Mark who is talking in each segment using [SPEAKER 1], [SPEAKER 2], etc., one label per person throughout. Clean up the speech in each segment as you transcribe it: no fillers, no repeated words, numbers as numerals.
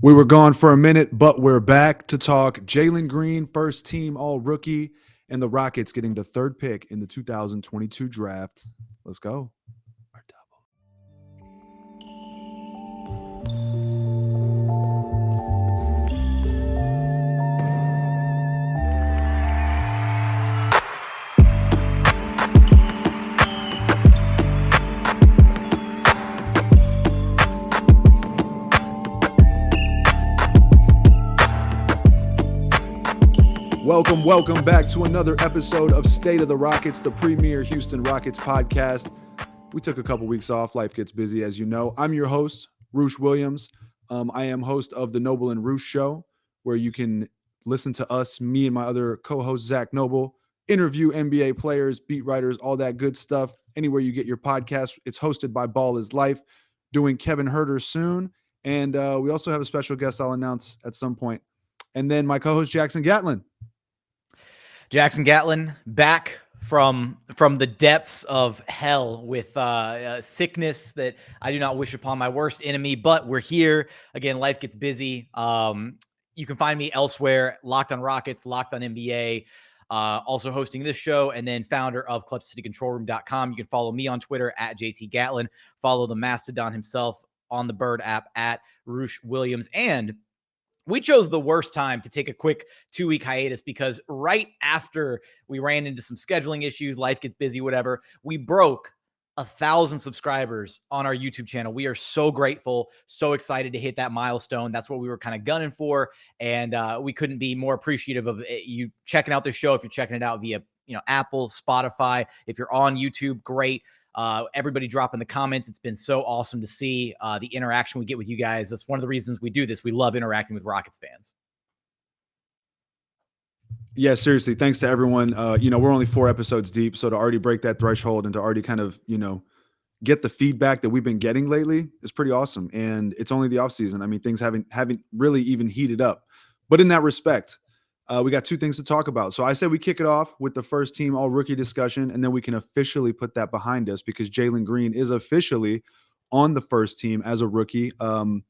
[SPEAKER 1] We were gone for a minute, but we're back to talk Jalen Green, first team all rookie, and the Rockets getting the third pick in the 2022 draft. Let's go. Welcome back to another episode of State of the Rockets, the premier Houston Rockets podcast. We took a couple weeks off. Life gets busy, as you know. I'm your host, Roosh Williams. I am host of the Noble and Roosh Show, where you can listen to us, me and my other co-host, Zach Noble, interview NBA players, beat writers, all that good stuff. Anywhere you get your podcast, it's hosted by Ball is Life, doing Kevin Herter soon. And we also have a special guest I'll announce at some point. And then my co-host, Jackson Gatlin.
[SPEAKER 2] Jackson Gatlin back from the depths of hell with sickness that I do not wish upon my worst enemy, but we're here again. Life gets busy. You can find me elsewhere, Locked on Rockets, Locked on NBA, also hosting this show, and then founder of ClutchCityControlRoom.com. You can follow me on Twitter at JTGatlin, follow the Mastodon himself on the Bird app at Roosh Williams. And we chose the worst time to take a quick 2-week hiatus because right after we ran into some scheduling issues, life gets busy, whatever, we broke 1,000 subscribers on our YouTube channel. We are so grateful, so excited to hit that milestone. That's what we were kind of gunning for. And we couldn't be more appreciative of you checking out the show. If you're checking it out via, Apple, Spotify, if you're on YouTube, great. Everybody drop in the comments. It's been so awesome to see the interaction we get with you guys. That's one of the reasons we do this. We love interacting with Rockets fans.
[SPEAKER 1] Yeah, seriously. Thanks to everyone. We're only 4 episodes deep, so to already break that threshold and to already kind of, get the feedback that we've been getting lately is pretty awesome. And it's only the off season. I mean, things haven't really even heated up. But in that respect, we got 2 things to talk about. So I said we kick it off with the first team all rookie discussion, and then we can officially put that behind us because Jalen Green is officially on the first team as a rookie. And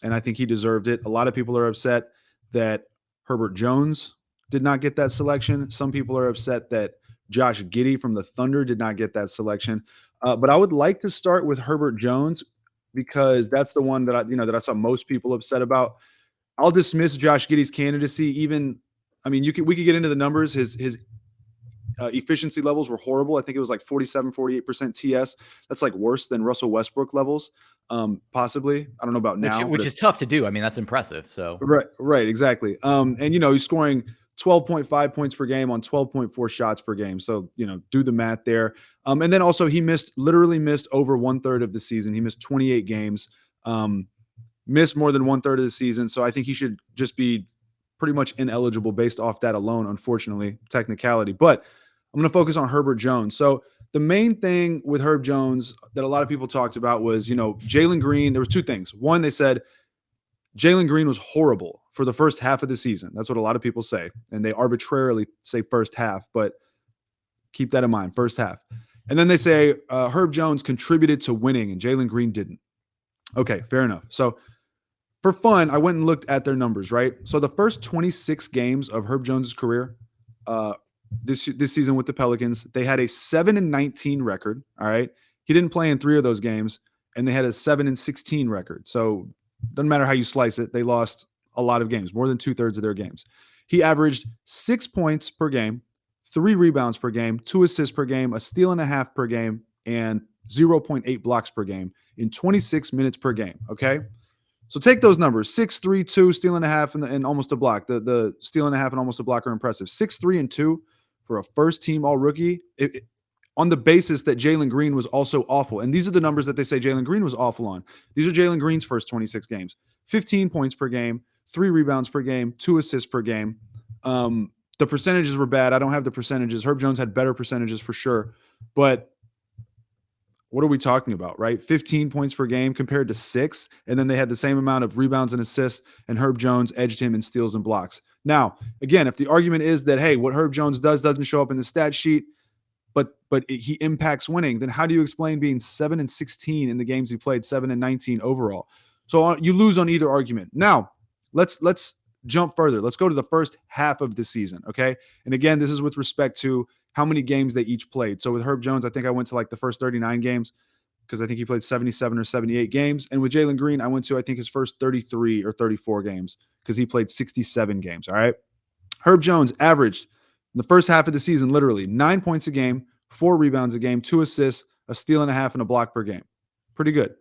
[SPEAKER 1] I think he deserved it. A lot of people are upset that Herbert Jones did not get that selection. Some people are upset that Josh Giddey from the Thunder did not get that selection. But I would like to start with Herbert Jones because that's the one that I saw most people upset about. I'll dismiss Josh Giddey's candidacy. We could get into the numbers. His efficiency levels were horrible. I think it was like 47, 48% TS. That's like worse than Russell Westbrook levels, possibly. I don't know about now.
[SPEAKER 2] Which is tough to do. I mean, that's impressive. So
[SPEAKER 1] Right, exactly. He's scoring 12.5 points per game on 12.4 shots per game. So, do the math there. And then also he literally missed over 1/3 of the season. He missed 28 games. Missed more than 1/3 of the season. So I think he should just be pretty much ineligible based off that alone, unfortunately, technicality. But I'm going to focus on Herbert Jones. So the main thing with Herb Jones that a lot of people talked about was, Jalen Green. There was 2 things. One, they said Jalen Green was horrible for the first half of the season. That's what a lot of people say. And they arbitrarily say first half, but keep that in mind, first half. And then they say Herb Jones contributed to winning and Jalen Green didn't. Okay, fair enough. So for fun, I went and looked at their numbers, right? So the first 26 games of Herb Jones' career this season with the Pelicans, they had a 7-19 record, all right? He didn't play in 3 of those games, and they had a 7-16 record. So doesn't matter how you slice it, they lost a lot of games, more than 2/3 of their games. He averaged 6 points per game, 3 rebounds per game, 2 assists per game, a steal and a half per game, and 0.8 blocks per game in 26 minutes per game, okay? So take those numbers, 6, 3, 2, steal and a half, and almost a block. The steal and a half and almost a block are impressive. 6, 3, and 2 for a first-team all-rookie on the basis that Jalen Green was also awful. And these are the numbers that they say Jalen Green was awful on. These are Jalen Green's first 26 games. 15 points per game, 3 rebounds per game, 2 assists per game. The percentages were bad. I don't have the percentages. Herb Jones had better percentages for sure. But what are we talking about, right? 15 points per game compared to 6. And then they had the same amount of rebounds and assists, and Herb Jones edged him in steals and blocks. Now, again, if the argument is that, hey, what Herb Jones does doesn't show up in the stat sheet, but he impacts winning, then how do you explain being 7-16 in the games he played, 7-19 overall? So you lose on either argument. Now, let's jump further. Let's go to the first half of the season, okay? And again, this is with respect to how many games they each played. So with Herb Jones, I think I went to like the first 39 games because I think he played 77 or 78 games. And with Jalen Green, I went to, I think, his first 33 or 34 games because he played 67 games, all right? Herb Jones averaged in the first half of the season literally 9 points a game, 4 rebounds a game, 2 assists, a steal and a half, and a block per game. Pretty good.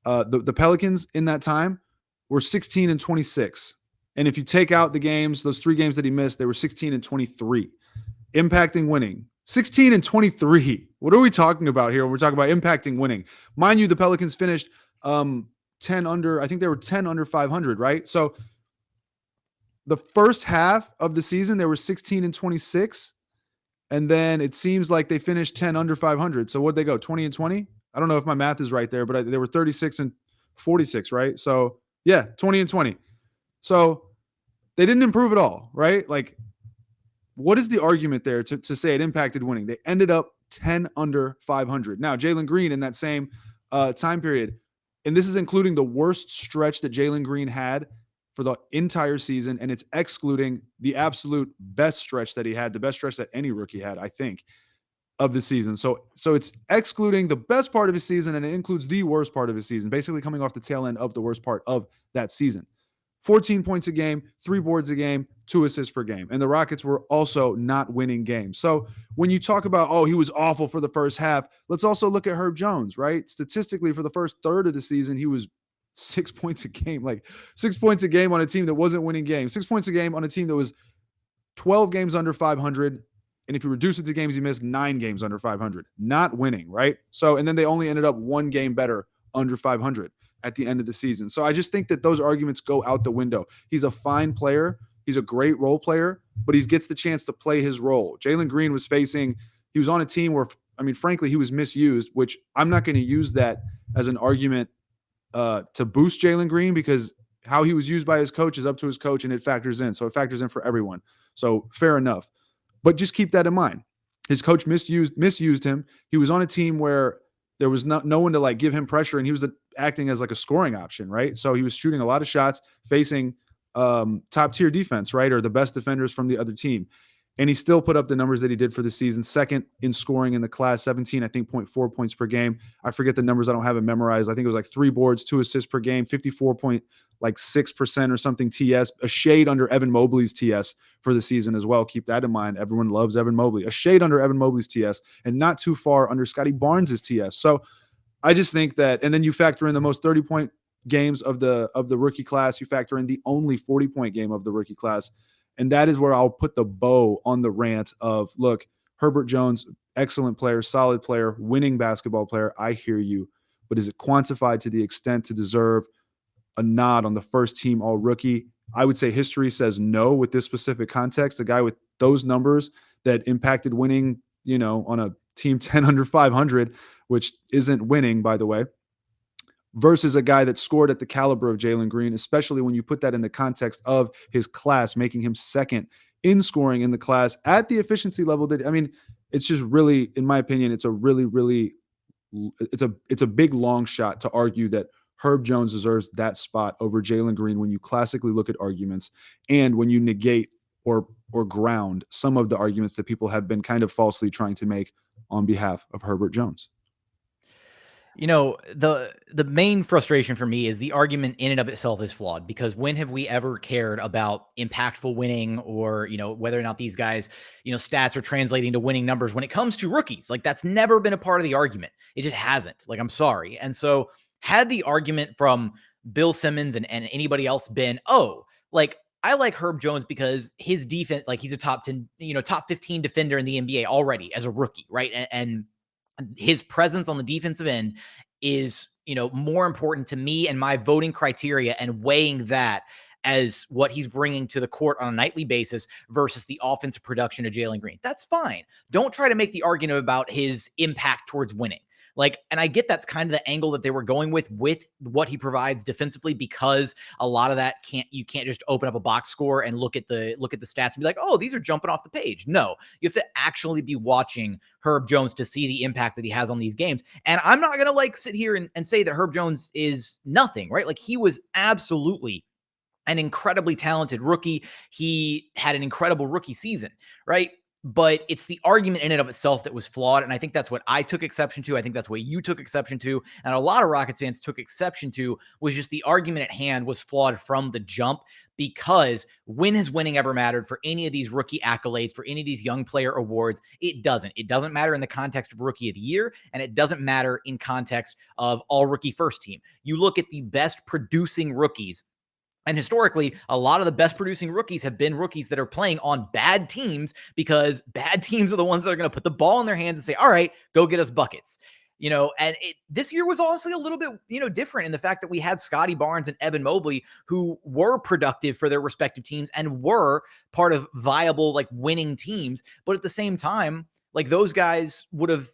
[SPEAKER 1] The Pelicans in that time were 16 and 26. And if you take out the games, those 3 games that he missed, they were 16 and 23. Impacting winning. 16 and 23. What are we talking about here when we're talking about impacting winning? Mind you, the Pelicans finished 10 under, I think they were 10 under 500, right? So the first half of the season, they were 16 and 26. And then it seems like they finished 10 under 500. So what'd they go, 20 and 20? I don't know if my math is right there, but they were 36 and 46, right? So yeah, 20 and 20. So they didn't improve at all, right? Like, what is the argument there to say it impacted winning? They ended up 10 under 500. Now, Jalen Green in that same time period, and this is including the worst stretch that Jalen Green had for the entire season, and it's excluding the absolute best stretch that he had, the best stretch that any rookie had, I think, of the season. So it's excluding the best part of his season, and it includes the worst part of his season, basically coming off the tail end of the worst part of that season. 14 points a game, 3 boards a game, 2 assists per game. And the Rockets were also not winning games. So when you talk about, oh, he was awful for the first half, let's also look at Herb Jones, right? Statistically, for the first third of the season, he was 6 points a game, like 6 points a game on a team that wasn't winning games, 6 points a game on a team that was 12 games under 500. And if you reduce it to games, you missed 9 games under 500, not winning, right? So, and then they only ended up 1 game better under 500 at the end of the season. So I just think that those arguments go out the window. He's a fine player. He's a great role player, but he gets the chance to play his role. Jalen Green he was on a team where, I mean, frankly, he was misused, which I'm not going to use that as an argument to boost Jalen Green, because how he was used by his coach is up to his coach, and it factors in. So it factors in for everyone. So fair enough. But just keep that in mind. His coach misused him. He was on a team where there was no one to like give him pressure, and he was acting as like a scoring option, right? So he was shooting a lot of shots, facing top tier defense, right? Or the best defenders from the other team. And he still put up the numbers that he did for the season. Second in scoring in the class, 17, I think 0.4 points per game. I forget the numbers. I don't have it memorized. I think it was like 3 boards, 2 assists per game, 54.6% or something TS, a shade under Evan Mobley's TS for the season as well. Keep that in mind. Everyone loves Evan Mobley. A shade under Evan Mobley's TS and not too far under Scotty Barnes's TS. So I just think that, and then you factor in the most 30-point games of the rookie class. You factor in the only 40-point game of the rookie class. And that is where I'll put the bow on the rant of, look, Herbert Jones, excellent player, solid player, winning basketball player. I hear you. But is it quantified to the extent to deserve a nod on the first team all rookie? I would say history says no with this specific context. A guy with those numbers that impacted winning, on a team 10 under 500, which isn't winning, by the way, versus a guy that scored at the caliber of Jalen Green, especially when you put that in the context of his class, making him second in scoring in the class at the efficiency level that, I mean, it's just really, in my opinion, it's a really, really, it's a big long shot to argue that Herb Jones deserves that spot over Jalen Green when you classically look at arguments and when you negate or ground some of the arguments that people have been kind of falsely trying to make on behalf of Herbert Jones.
[SPEAKER 2] The main frustration for me is the argument in and of itself is flawed, because when have we ever cared about impactful winning or, whether or not these guys, stats are translating to winning numbers when it comes to rookies? Like, that's never been a part of the argument. It just hasn't. Like, I'm sorry. And so had the argument from Bill Simmons and anybody else been, oh, like, I like Herb Jones because his defense, like, he's a top 10, top 15 defender in the NBA already as a rookie, right? And his presence on the defensive end is, more important to me and my voting criteria, and weighing that as what he's bringing to the court on a nightly basis versus the offensive production of Jalen Green. That's fine. Don't try to make the argument about his impact towards winning. Like, and I get that's kind of the angle that they were going with what he provides defensively, because a lot of that you can't just open up a box score and look at the stats and be like, oh, these are jumping off the page. No, you have to actually be watching Herb Jones to see the impact that he has on these games. And I'm not going to like sit here and say that Herb Jones is nothing, right? Like, he was absolutely an incredibly talented rookie. He had an incredible rookie season, right? But it's the argument in and of itself that was flawed. And I think that's what I took exception to. I think that's what you took exception to. And a lot of Rockets fans took exception to, was just the argument at hand was flawed from the jump, because when has winning ever mattered for any of these rookie accolades, for any of these young player awards? It doesn't. It doesn't matter in the context of rookie of the year, and it doesn't matter in context of all rookie first team. You look at the best producing rookies, and historically, a lot of the best producing rookies have been rookies that are playing on bad teams, because bad teams are the ones that are going to put the ball in their hands and say, all right, go get us buckets. And this year was honestly a little bit, different in the fact that we had Scotty Barnes and Evan Mobley, who were productive for their respective teams and were part of viable, like, winning teams. But at the same time, like, those guys would have,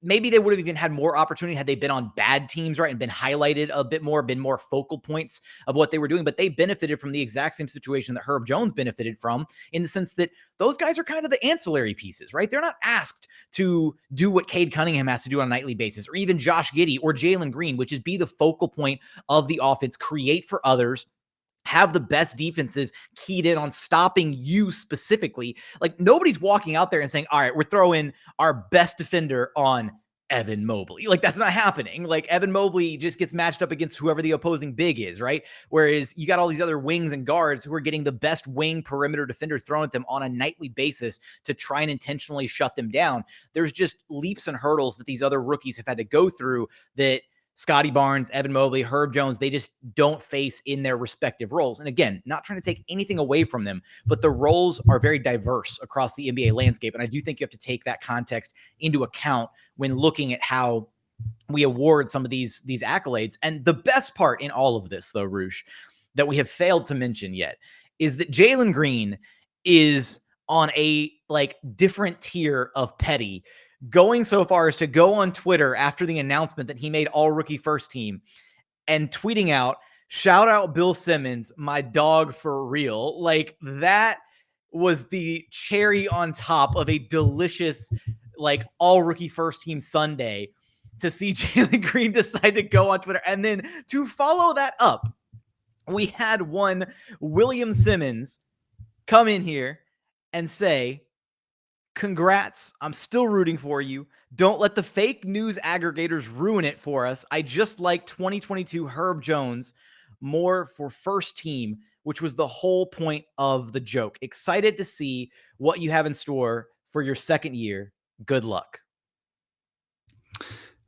[SPEAKER 2] maybe they would have even had more opportunity had they been on bad teams, right? And been highlighted a bit more, been more focal points of what they were doing. But they benefited from the exact same situation that Herb Jones benefited from, in the sense that those guys are kind of the ancillary pieces, right? They're not asked to do what Cade Cunningham has to do on a nightly basis, or even Josh Giddey or Jalen Green, which is be the focal point of the offense, create for others, have the best defenses keyed in on stopping you specifically. Like, nobody's walking out there and saying, all right, we're throwing our best defender on Evan Mobley. Like, that's not happening. Like, Evan Mobley just gets matched up against whoever the opposing big is, right? Whereas you got all these other wings and guards who are getting the best wing perimeter defender thrown at them on a nightly basis to try and intentionally shut them down. There's just leaps and hurdles that these other rookies have had to go through that Scotty Barnes, Evan Mobley, Herb Jones, they just don't face in their respective roles. And again, not trying to take anything away from them, but the roles are very diverse across the NBA landscape. And I do think you have to take that context into account when looking at how we award some of these accolades. And the best part in all of this, though, Roosh, that we have failed to mention yet, is that Jalen Green is on a different tier of petty, going so far as to go on Twitter after the announcement that he made all rookie first team and tweeting out, "Shout out Bill Simmons, my dog for real." Like, that was the cherry on top of a delicious, all rookie first team Sunday, to see Jalen Green decide to go on Twitter. And then to follow that up, we had one William Simmons come in here and say, "Congrats. I'm still rooting for you. Don't let the fake news aggregators ruin it for us. I just like 2022 Herb Jones more for first team," which was the whole point of the joke. Excited to see what you have in store for your second year. Good luck.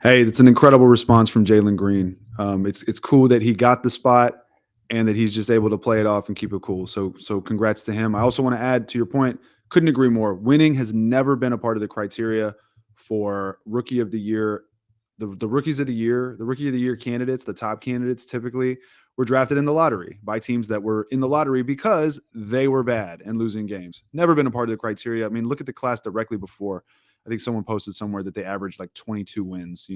[SPEAKER 1] Hey, that's an incredible response from Jalen Green. It's cool that he got the spot and that he's just able to play it off and keep it cool. So congrats to him. I also want to add to your point, couldn't agree more. Winning has never been a part of the criteria for rookie of the year. The rookies of the year, the rookie of the year candidates, the top candidates typically were drafted in the lottery by teams that were in the lottery because they were bad and losing games. Never been a part of the criteria. I mean, look at the class directly before. I think someone posted somewhere that they averaged 22 wins,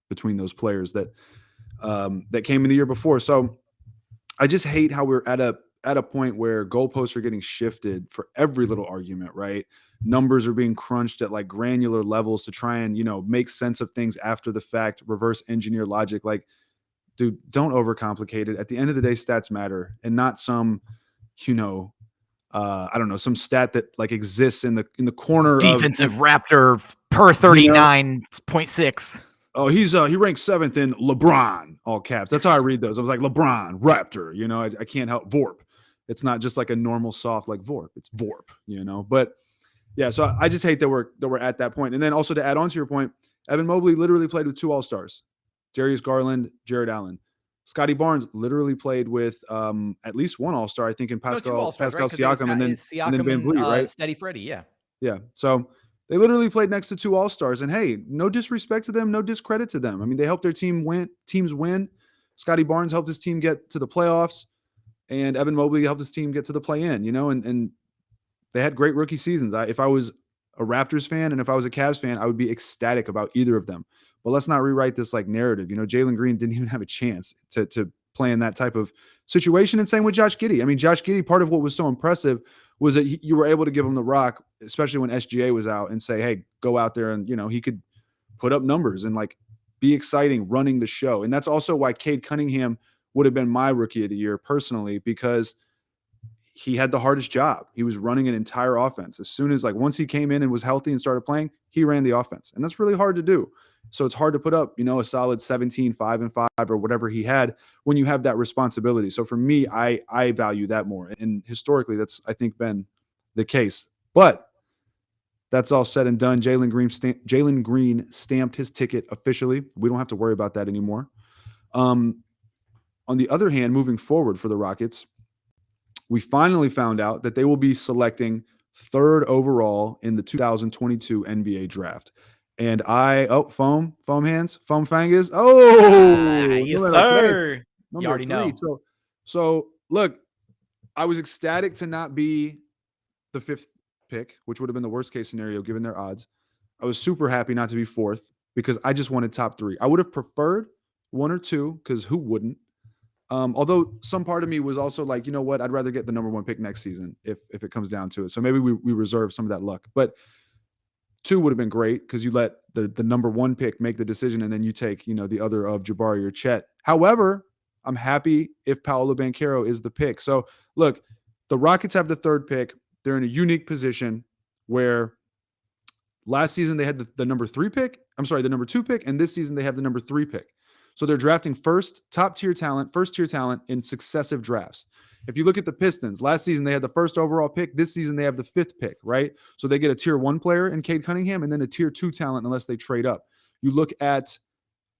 [SPEAKER 1] between those players that came in the year before. So I just hate how we're at a point where goalposts are getting shifted for every little argument, right? Numbers are being crunched at granular levels to try and, make sense of things after the fact, reverse engineer logic. Dude, don't overcomplicate it. At the end of the day, stats matter, and not some, I don't know, some stat that exists in the corner
[SPEAKER 2] Defensive Raptor per 39.6.
[SPEAKER 1] Oh, he ranks 7th in LeBron, all caps. That's how I read those. I was like, LeBron, Raptor, I can't help Vorp. It's not just a normal soft Vorp. It's Vorp, But yeah, so I just hate that we're at that point. And then also to add on to your point, Evan Mobley literally played with 2 All-Stars, Darius Garland, Jared Allen. Scotty Barnes literally played with at least 1 All-Star, I think, in Pascal Siakam, and then Van Vliet, right?
[SPEAKER 2] Steady Freddie, yeah.
[SPEAKER 1] Yeah. So they literally played next to 2 All-Stars, and hey, no disrespect to them, no discredit to them. I mean, they helped their teams win. Scotty Barnes helped his team get to the playoffs, and Evan Mobley helped his team get to the play-in, and they had great rookie seasons. If I was a Raptors fan, and if I was a Cavs fan, I would be ecstatic about either of them. But let's not rewrite this like narrative. Jalen Green didn't even have a chance to play in that type of situation. And same with Josh Giddey. I mean, Josh Giddey, part of what was so impressive was that you were able to give him the rock, especially when SGA was out, and say, hey, go out there, and he could put up numbers and like be exciting running the show. And that's also why Cade Cunningham would have been my rookie of the year personally, because he had the hardest job. He was running an entire offense. As soon as once he came in and was healthy and started playing, he ran the offense. And that's really hard to do. So it's hard to put up, a solid 17, 5-5 or whatever he had when you have that responsibility. So for me, I value that more. And historically, that's, I think, been the case. But that's all said and done. Jalen Green stamped his ticket officially. We don't have to worry about that anymore. On the other hand, moving forward for the Rockets, we finally found out that they will be selecting 3rd overall in the 2022 NBA draft. And foam hands, foam fingers.
[SPEAKER 2] Yes, sir. You already know.
[SPEAKER 1] So look, I was ecstatic to not be the 5th pick, which would have been the worst case scenario given their odds. I was super happy not to be 4th because I just wanted top 3. I would have preferred 1 or 2 because who wouldn't? Although some part of me was also like, you know what, I'd rather get the number 1 pick next season if it comes down to it. So maybe we reserve some of that luck. But 2 would have been great because you let the number 1 pick make the decision, and then you take, the other of Jabari or Chet. However, I'm happy if Paolo Banchero is the pick. So look, the Rockets have the 3rd pick. They're in a unique position where last season they had the number 3 pick. I'm sorry, the number 2 pick. And this season they have the number 3 pick. So they're drafting first tier talent in successive drafts. If you look at the Pistons, last season they had the 1st overall pick. This season they have the 5th pick, right? So they get a tier 1 player in Cade Cunningham and then a tier 2 talent unless they trade up. You look at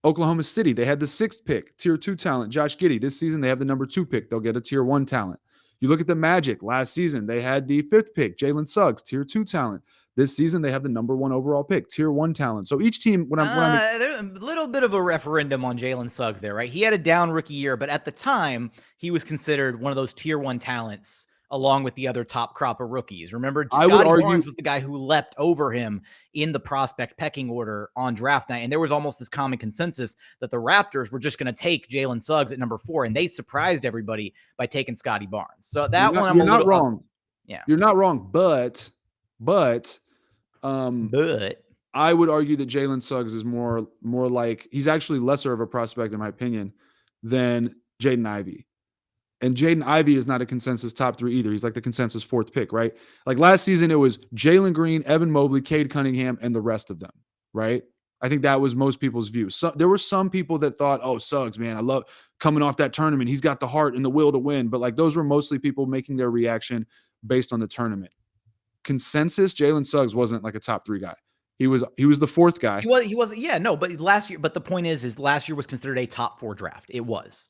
[SPEAKER 1] Oklahoma City, they had the 6th pick, tier 2 talent, Josh Giddey. This season they have the number 2 pick. They'll get a tier 1 talent. You look at the Magic, last season they had the 5th pick, Jalen Suggs, tier 2 talent. This season, they have the number 1 overall pick, tier 1 talent. So each team,
[SPEAKER 2] there's a little bit of a referendum on Jalen Suggs there, right? He had a down rookie year, but at the time, he was considered one of those tier 1 talents along with the other top crop of rookies. Remember, Scottie Barnes was the guy who leapt over him in the prospect pecking order on draft night. And there was almost this common consensus that the Raptors were just going to take Jalen Suggs at number 4, and they surprised everybody by taking Scottie Barnes. So that
[SPEAKER 1] you're not wrong.
[SPEAKER 2] Yeah,
[SPEAKER 1] you're not wrong, but I would argue that Jalen Suggs is more like, he's actually lesser of a prospect in my opinion than Jaden Ivey. And Jaden Ivey is not a consensus top 3 either. He's like the consensus 4th pick, right? Like last season, it was Jalen Green, Evan Mobley, Cade Cunningham, and the rest of them, right? I think that was most people's view. So there were some people that thought, oh, Suggs, man, I love coming off that tournament. He's got the heart and the will to win. But those were mostly people making their reaction based on the tournament. Consensus, Jalen Suggs wasn't like a top 3 guy. He was the 4th guy.
[SPEAKER 2] He wasn't. Yeah, no, but last year. But the point is last year was considered a top 4 draft. It was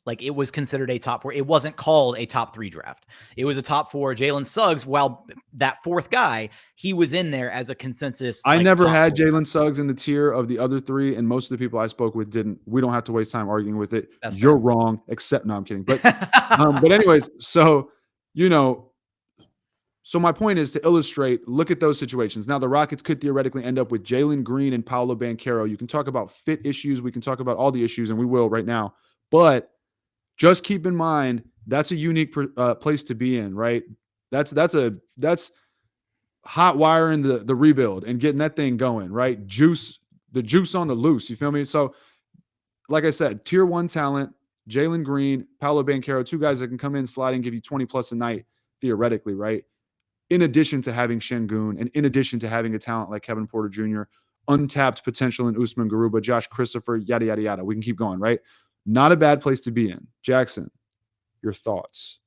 [SPEAKER 2] considered a top 4. It wasn't called a top 3 draft. It was a top 4. Jalen Suggs, while that 4th guy, he was in there as a consensus.
[SPEAKER 1] I never had Jalen Suggs in the tier of the other 3, and most of the people I spoke with didn't. We don't have to waste time arguing with it. You're wrong. Except, no, I'm kidding. But but anyways, so So my point is to illustrate, look at those situations. Now, the Rockets could theoretically end up with Jalen Green and Paolo Banchero. You can talk about fit issues. We can talk about all the issues, and we will right now. But just keep in mind, that's a unique place to be in, right? That's hot wiring the rebuild and getting that thing going, right? The juice on the loose. You feel me? So, like I said, tier 1 talent, Jalen Green, Paolo Banchero, 2 guys that can come in, slide, and give you 20 plus a night, theoretically, right? In addition to having Şengün, and in addition to having a talent like Kevin Porter Jr., untapped potential in Usman Garuba, Josh Christopher, yada, yada, yada. We can keep going, right? Not a bad place to be in. Jackson, your thoughts?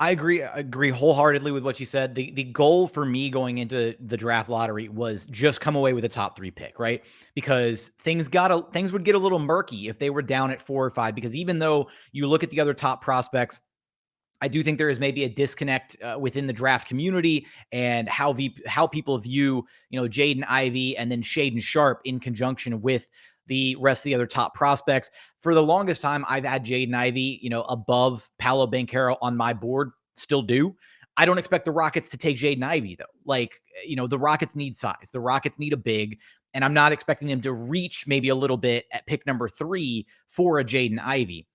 [SPEAKER 2] I agree wholeheartedly with what you said. The goal for me going into the draft lottery was just come away with a top 3 pick, right? Because things would get a little murky if they were down at 4 or 5, because even though you look at the other top prospects, I do think there is maybe a disconnect within the draft community and how people view, Jaden Ivey and then Shaedon Sharpe in conjunction with the rest of the other top prospects. For the longest time, I've had Jaden Ivey, above Paolo Banchero on my board, still do. I don't expect the Rockets to take Jaden Ivey, though. Like, the Rockets need size. The Rockets need a big, and I'm not expecting them to reach maybe a little bit at pick number 3 for a Jaden Ivey.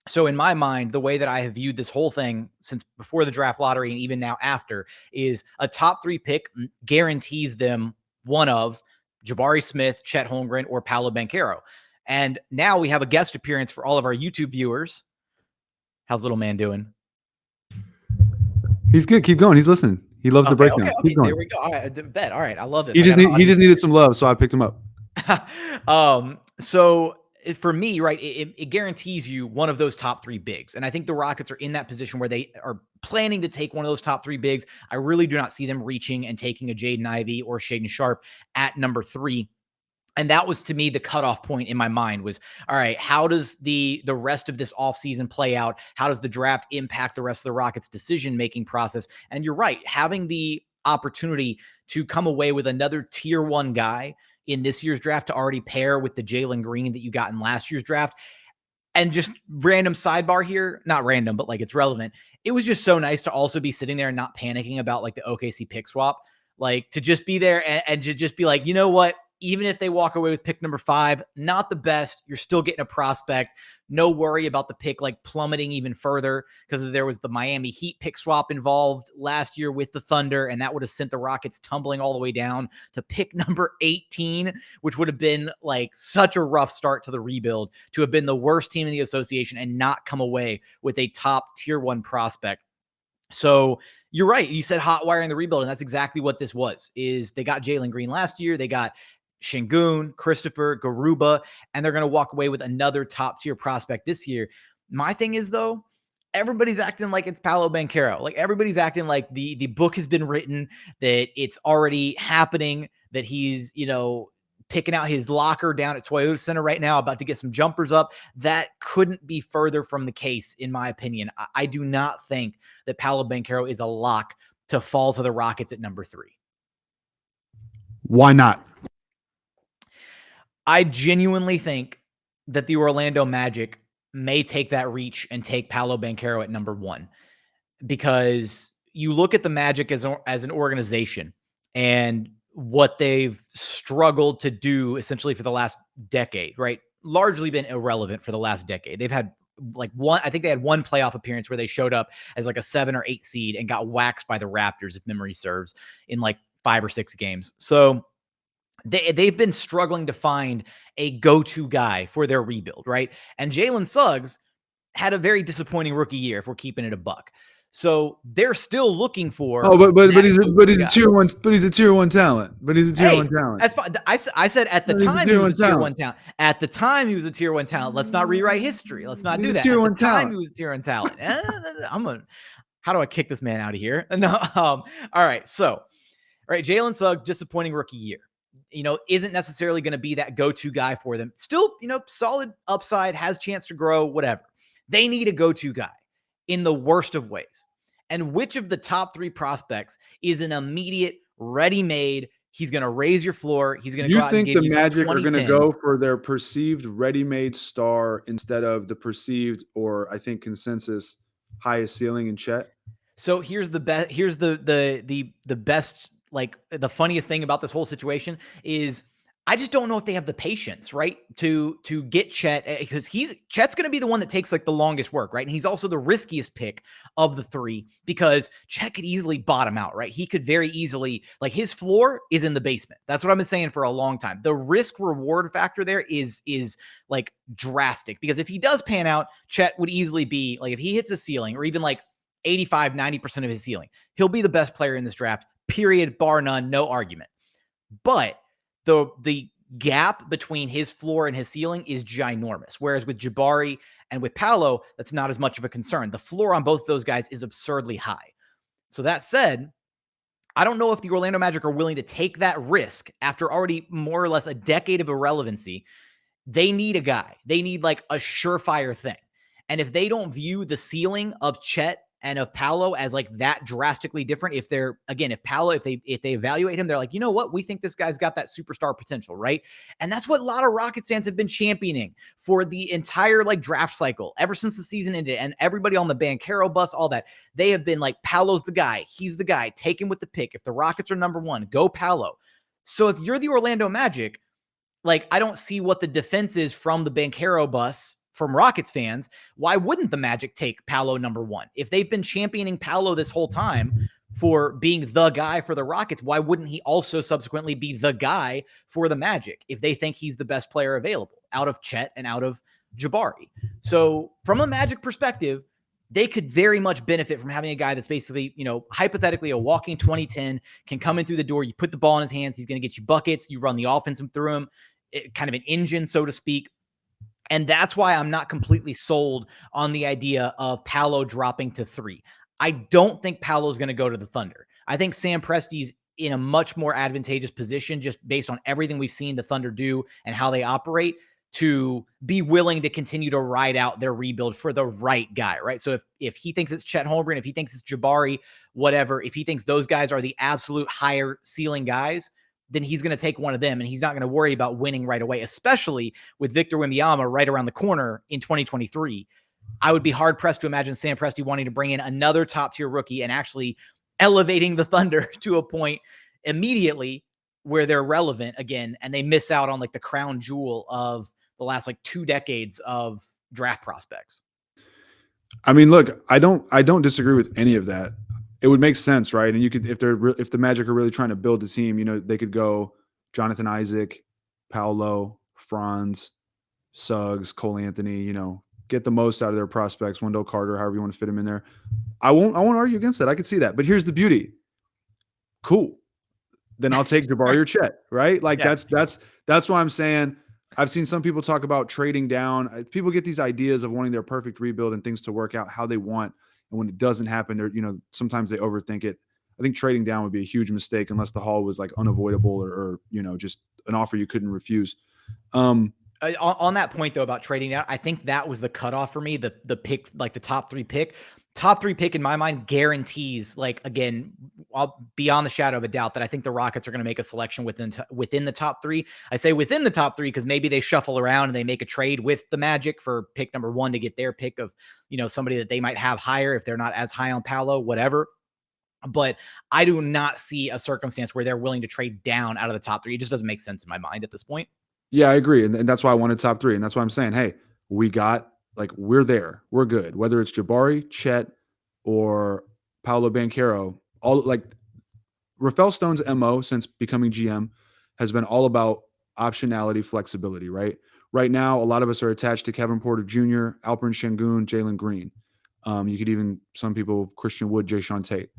[SPEAKER 2] So in my mind, the way that I have viewed this whole thing since before the draft lottery and even now after is a top 3 pick guarantees them one of Jabari Smith, Chet Holmgren, or Paolo Banchero. And now we have a guest appearance for all of our YouTube viewers. How's little man doing?
[SPEAKER 1] He's good. Keep going. He's listening. He loves the breakdown.
[SPEAKER 2] Okay.
[SPEAKER 1] Keep going.
[SPEAKER 2] There we go. All right, bet. All right, I love this.
[SPEAKER 1] He just needed some love, so I picked him up.
[SPEAKER 2] So for me, right, it guarantees you one of those top 3 bigs. And I think the Rockets are in that position where they are planning to take one of those top 3 bigs. I really do not see them reaching and taking a Jaden Ivey or Shaedon Sharpe at number 3. And that was, to me, the cutoff point in my mind was, all right, how does the rest of this offseason play out? How does the draft impact the rest of the Rockets' decision-making process? And you're right, having the opportunity to come away with another tier 1 guy in this year's draft to already pair with the Jalen Green that you got in last year's draft. And just random sidebar here, not random, but like it's relevant. It was just so nice to also be sitting there and not panicking about like the OKC pick swap, like to just be there and to just be like, you know what? Even if they walk away with pick number 5, not the best, you're still getting a prospect. No worry about the pick like plummeting even further because there was the Miami Heat pick swap involved last year with the Thunder, and that would have sent the Rockets tumbling all the way down to pick number 18, which would have been like such a rough start to the rebuild to have been the worst team in the association and not come away with a top tier 1 prospect. So you're right. You said hot wiring the rebuild, and that's exactly what this was. Is they got Jalen Green last year. They got Şengün, Christopher, Garuba, and they're going to walk away with another top tier prospect this year. My thing is, though, everybody's acting like it's Paolo Banchero. Like everybody's acting like the book has been written, that it's already happening, that he's, picking out his locker down at Toyota Center right now, about to get some jumpers up. That couldn't be further from the case, in my opinion. I do not think that Paolo Banchero is a lock to fall to the Rockets at number 3.
[SPEAKER 1] Why not?
[SPEAKER 2] I genuinely think that the Orlando Magic may take that reach and take Paolo Banchero at number 1, because you look at the Magic as an organization and what they've struggled to do essentially for the last decade, right? Largely been irrelevant for the last decade. They've had I think they had one playoff appearance where they showed up as like a 7 or 8 seed and got waxed by the Raptors, if memory serves, in like 5 or 6 games. So they've been struggling to find a go-to guy for their rebuild, right? And Jalen Suggs had a very disappointing rookie year, if we're keeping it a buck. So they're still looking for.
[SPEAKER 1] Oh, but he's a tier 1, but he's a tier 1 talent. But he's a tier 1 talent.
[SPEAKER 2] That's fine. I said at the time he was a tier 1 talent. At the time he was a tier 1 talent. Let's not rewrite history. Let's not do that.
[SPEAKER 1] Tier 1
[SPEAKER 2] at the time
[SPEAKER 1] talent.
[SPEAKER 2] He was a tier 1 talent. How do I kick this man out of here? No. All right. So, all right, Jalen Suggs, disappointing rookie year. Isn't necessarily going to be that go-to guy for them. Still, solid upside, has chance to grow, whatever. They need a go-to guy in the worst of ways. And which of the top 3 prospects is an immediate, ready-made, he's going to raise your floor, he's going to go out and give you 20-10.
[SPEAKER 1] You think the Magic are going to go for their perceived ready-made star instead of the perceived, or I think consensus, highest ceiling in Chet?
[SPEAKER 2] So here's the best. Here's the best. Like the funniest thing about this whole situation is I just don't know if they have the patience, right, to get Chet, because Chet's going to be the one that takes like the longest work, right? And he's also the riskiest pick of the 3 because Chet could easily bottom out, right? He could very easily, like, his floor is in the basement. That's what I've been saying for a long time. The risk reward factor there is like drastic, because if he does pan out, Chet would easily be like, if he hits a ceiling or even like 85, 90% of his ceiling, he'll be the best player in this draft, period, bar none, no argument. But the gap between his floor and his ceiling is ginormous. Whereas with Jabari and with Paolo, that's not as much of a concern. The floor on both of those guys is absurdly high. So that said, I don't know if the Orlando Magic are willing to take that risk after already more or less a decade of irrelevancy. They need a guy. They need like a surefire thing. And if they don't view the ceiling of Chet and of Paolo as like that drastically different. If they're, again, if Paolo, if they evaluate him, they're like, you know what, we think this guy's got that superstar potential, right? And that's what a lot of Rockets fans have been championing for the entire like draft cycle ever since the season ended. And everybody on the Banchero bus, all that, they have been like, Paolo's the guy. He's the guy. Take him with the pick. If the Rockets are number one, go Paolo. So if you're the Orlando Magic, like, I don't see what the defense is from the Banchero bus from Rockets fans. Why wouldn't the Magic take Paolo number one? If they've been championing Paolo this whole time for being the guy for the Rockets, why wouldn't he also subsequently be the guy for the Magic if they think he's the best player available out of Chet and out of Jabari? So from a Magic perspective, they could very much benefit from having a guy that's basically, you know, hypothetically a walking 2010, can come in through the door. You put the ball in his hands. He's going to get you buckets. You run the offense through him, kind of an engine, so to speak. And that's why I'm not completely sold on the idea of Paolo dropping to 3. I don't think Paolo's going to go to the Thunder. I think Sam Presti's in a much more advantageous position just based on everything we've seen the Thunder do and how they operate to be willing to continue to ride out their rebuild for the right guy, right? So if he thinks it's Chet Holmgren, if he thinks it's Jabari, whatever, if he thinks those guys are the absolute higher ceiling guys, then he's going to take one of them and he's not going to worry about winning right away, especially with Victor Wembanyama right around the corner in 2023. I would be hard pressed to imagine Sam Presti wanting to bring in another top tier rookie and actually elevating the Thunder to a point immediately where they're relevant again and they miss out on like the crown jewel of the last like 2 decades of draft prospects.
[SPEAKER 1] I mean, look, I don't disagree with any of that. It would make sense, right? And you could, if the Magic are really trying to build a team, you know, they could go Jonathan Isaac, Paolo, Franz, Suggs, Cole Anthony, you know, get the most out of their prospects, Wendell Carter, however you want to fit him in there. I won't argue against that. I could see that. But here's the beauty. Cool. Then I'll take Jabari or Chet, right? Like that's why I'm saying I've seen some people talk about trading down. People get these ideas of wanting their perfect rebuild and things to work out how they want. And when it doesn't happen, they're, you know, sometimes they overthink it. I think trading down would be a huge mistake unless the haul was like unavoidable or you know, just an offer you couldn't refuse.
[SPEAKER 2] On that point though, about trading down, I think that was the cutoff for me. The pick, like the top 3 pick. Top 3 pick in my mind guarantees, like, again, beyond the shadow of a doubt, that I think the Rockets are going to make a selection within the top 3. I say within the top 3 because maybe they shuffle around and they make a trade with the Magic for pick number 1 to get their pick of, you know, somebody that they might have higher if they're not as high on Paolo, whatever. But I do not see a circumstance where they're willing to trade down out of the top 3. It just doesn't make sense in my mind at this point.
[SPEAKER 1] Yeah, I agree. And that's why I wanted top 3. And that's why I'm saying, hey, we're there. We're good. Whether it's Jabari, Chet, or Paolo Banchero, all like Rafael Stone's MO since becoming GM has been all about optionality, flexibility, right? Right now, a lot of us are attached to Kevin Porter Jr., Alperen Sengun, Jalen Green. You could even, some people, Christian Wood, Jayshawn Tate.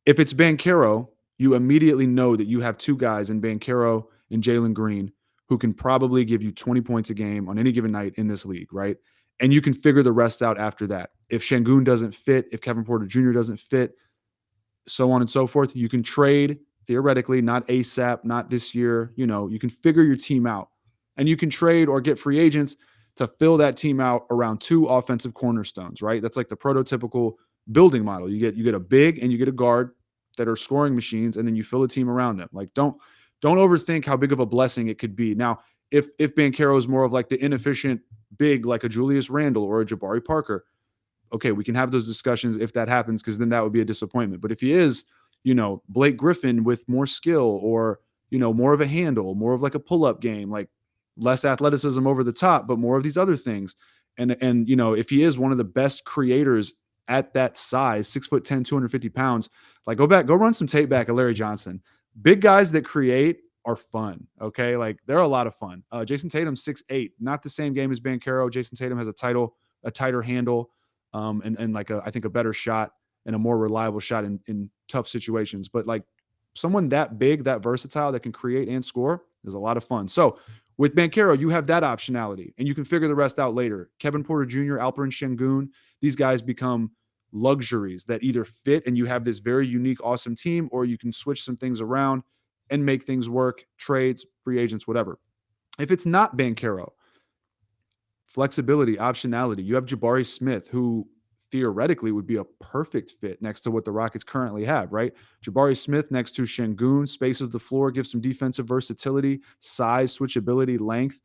[SPEAKER 1] If it's Banchero, you immediately know that you have 2 guys in Banchero and Jalen Green who can probably give you 20 points a game on any given night in this league, right? And you can figure the rest out after that. If Sengun doesn't fit, if Kevin Porter Jr. doesn't fit, so on and so forth, you can trade theoretically, not ASAP, not this year. You know, you can figure your team out and you can trade or get free agents to fill that team out around 2 offensive cornerstones, right? That's like the prototypical building model. You get a big and you get a guard that are scoring machines, and then you fill a team around them. Like, don't overthink how big of a blessing it could be. Now, if Banchero is more of like the inefficient big, like a Julius Randle or a Jabari Parker, okay, we can have those discussions if that happens, because then that would be a disappointment. But if he is, you know, Blake Griffin with more skill, or, you know, more of a handle, more of like a pull-up game, like less athleticism over the top, but more of these other things. And you know, if he is one of the best creators at that size, 6'10", 250 pounds, like go run some tape back at Larry Johnson. Big guys that create are fun. Okay. Like they're a lot of fun. Jason Tatum, 6'8", not the same game as Banchero. Jason Tatum has a tighter handle, and like I think a better shot and a more reliable shot in tough situations. But like someone that big, that versatile, that can create and score is a lot of fun. So with Banchero, you have that optionality, and you can figure the rest out later. Kevin Porter Jr., Alperen Sengun, these guys become luxuries that either fit and you have this very unique, awesome team, or you can switch some things around and make things work, trades, free agents, whatever. If it's not Banchero, flexibility, optionality, you have Jabari Smith, who theoretically would be a perfect fit next to what the Rockets currently have, right? Jabari Smith next to Şengün spaces the floor, gives some defensive versatility, size, switchability, length.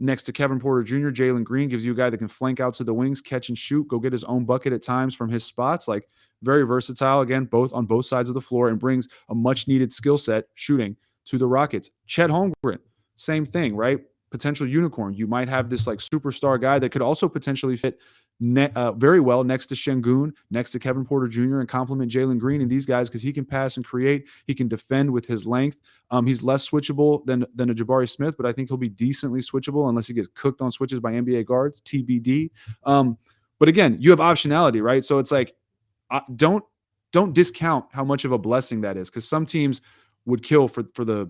[SPEAKER 1] Next to Kevin Porter Jr., Jalen Green gives you a guy that can flank out to the wings, catch and shoot, go get his own bucket at times from his spots. Like, very versatile, again, both on both sides of the floor, and brings a much needed skill set shooting to the Rockets. Chet Holmgren, same thing, right? Potential unicorn. You might have this like superstar guy that could also potentially fit very well next to Şengün, next to Kevin Porter Jr., and complement Jalen Green and these guys, because he can pass and create. He can defend with his length. He's less switchable than a Jabari Smith, but I think he'll be decently switchable unless he gets cooked on switches by NBA guards, TBD. But again, you have optionality, right? So it's like, don't discount how much of a blessing that is, because some teams would kill for the,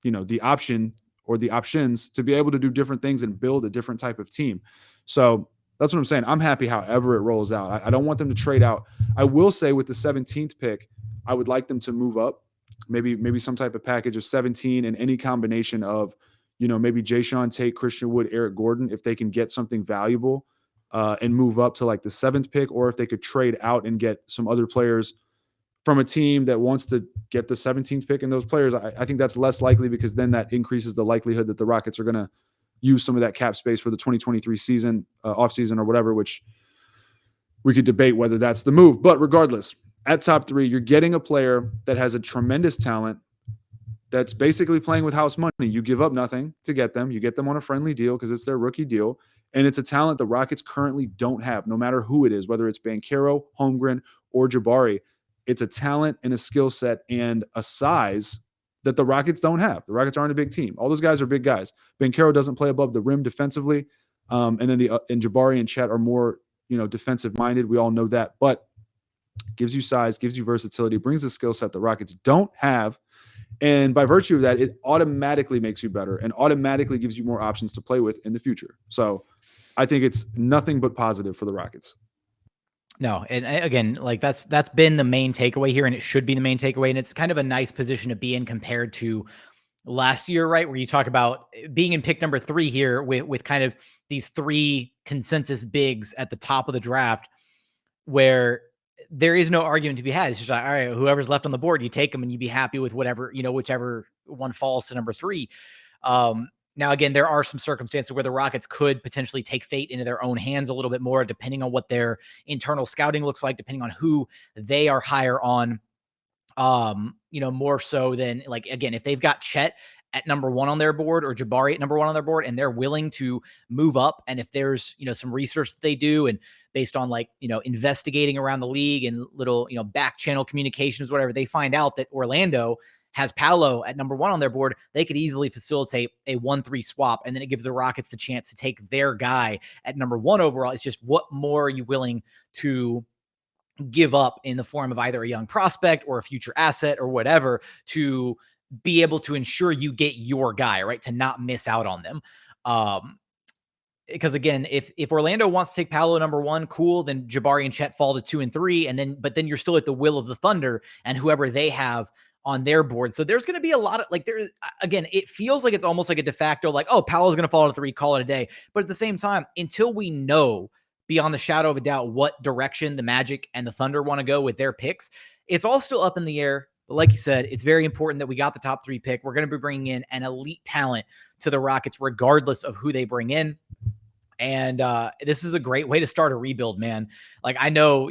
[SPEAKER 1] the option or the options to be able to do different things and build a different type of team. So that's what I'm saying. I'm happy however it rolls out. I don't want them to trade out. I will say with the 17th pick, I would like them to move up, maybe some type of package of 17 and any combination of, maybe Jayshawn Tate, Christian Wood, Eric Gordon, if they can get something valuable and move up to like the 7th pick, or if they could trade out and get some other players from a team that wants to get the 17th pick. And those players, I think that's less likely, because then that increases the likelihood that the Rockets are going to use some of that cap space for the 2023 season, offseason or whatever, which we could debate whether that's the move. But regardless, at top 3, you're getting a player that has a tremendous talent that's basically playing with house money. You give up nothing to get them. You get them on a friendly deal because it's their rookie deal. And it's a talent the Rockets currently don't have, no matter who it is, whether it's Banchero, Holmgren, or Jabari. It's a talent and a skill set and a size that the Rockets don't have. The Rockets aren't a big team. All those guys are big guys. Banchero doesn't play above the rim defensively. And then and Jabari and Chet are more, defensive minded. We all know that, but gives you size, gives you versatility, brings a skill set the Rockets don't have. And by virtue of that, it automatically makes you better and automatically gives you more options to play with in the future. So I think it's nothing but positive for the Rockets.
[SPEAKER 2] No, and again, like that's been the main takeaway here, and it should be the main takeaway. And it's kind of a nice position to be in compared to last year, right? Where you talk about being in pick number 3 here with kind of these 3 consensus bigs at the top of the draft, where there is no argument to be had. It's just like, all right, whoever's left on the board, you take them and you be happy with whatever, whichever one falls to number 3. Now, again, there are some circumstances where the Rockets could potentially take fate into their own hands a little bit more, depending on what their internal scouting looks like, depending on who they are higher on, more so than, like, again, if they've got Chet at number 1 on their board or Jabari at number 1 on their board, and they're willing to move up. And if there's, some research that they do, and based on investigating around the league and little, back channel communications, whatever, they find out that Orlando has Paolo at number 1 on their board, they could easily facilitate a 1-3 swap. And then it gives the Rockets the chance to take their guy at number 1 overall. It's just, what more are you willing to give up in the form of either a young prospect or a future asset or whatever to be able to ensure you get your guy, right? To not miss out on them. Because again, if Orlando wants to take Paolo number 1, cool, then Jabari and Chet fall to 2 and 3. But then you're still at the will of the Thunder and whoever they have on their board. So there's going to be a lot of again, it feels like it's almost like a de facto, like, oh, Paolo's going to fall to 3, call it a day. But at the same time, until we know beyond the shadow of a doubt what direction the Magic and the Thunder want to go with their picks, it's all still up in the air. But like you said, it's very important that we got the top 3 pick. We're going to be bringing in an elite talent to the Rockets, regardless of who they bring in. And this is a great way to start a rebuild, man. Like, I know